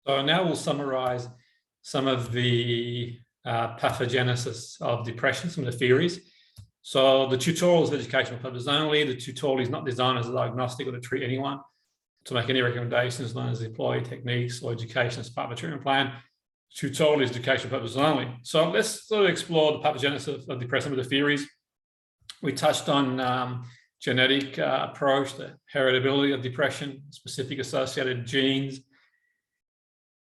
So now we'll summarize some of the pathogenesis of depression, some of the theories. So the tutorial is educational purposes only. The tutorial is not designed as a diagnostic or to treat anyone, to make any recommendations, known as employee techniques or education as part of a treatment plan. Tutorial is educational purposes only. So let's sort of explore the pathogenesis of depression with the theories. We touched on genetic approach, the heritability of depression, specific associated genes.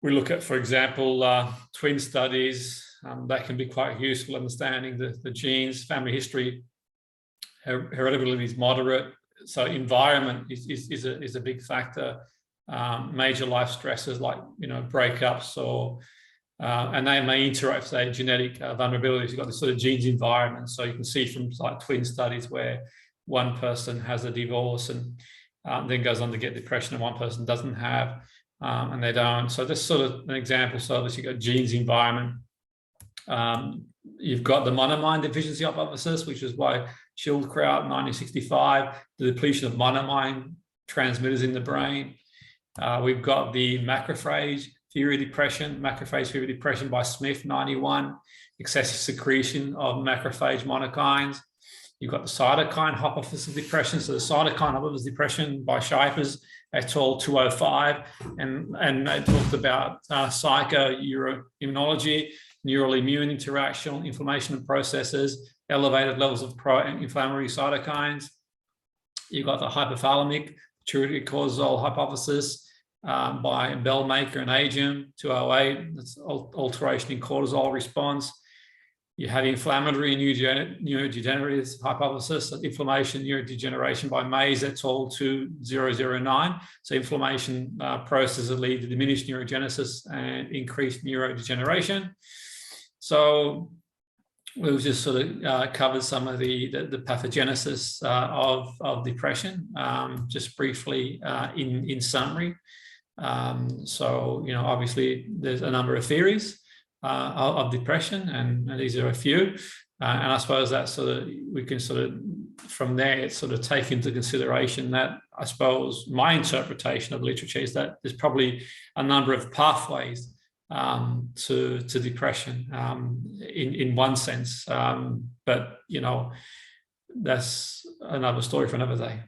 We look at, for example, twin studies. That can be quite useful, understanding the genes. Family history, heritability is moderate. So environment is a big factor. Major life stresses like breakups or and they may interact, say, genetic vulnerabilities. You've got this sort of genes environment. So you can see from like twin studies where one person has a divorce and then goes on to get depression, and one person doesn't have, and they don't. So this sort of an example. So obviously you've got genes environment. You've got the monoamine deficiency hypothesis, which is by Schildkraut in 1965, the depletion of monoamine transmitters in the brain. We've got the macrophage theory of depression, by Smith, 91, excessive secretion of macrophage monokines. You've got the cytokine hypothesis of depression. So the cytokine hypothesis of depression by Scheifers et al. 205, and they talked about psychoneuroimmunology, neural immune interaction, inflammation and processes, elevated levels of pro-inflammatory cytokines. You've got the hypothalamic pituitary cortisol hypothesis by Bellmaker and Agim, 208. That's alteration in cortisol response. You have inflammatory and neurodegenerative hypothesis, inflammation, neurodegeneration by Mays et al. 2009. So inflammation processes that lead to diminished neurogenesis and increased neurodegeneration. So we've just sort of covered some of the pathogenesis of depression, just briefly in summary. So, obviously there's a number of theories of depression, and these are a few. And I suppose that we can from there sort of take into consideration that, I suppose, my interpretation of literature is that there's probably a number of pathways to depression in one sense. But, that's another story for another day.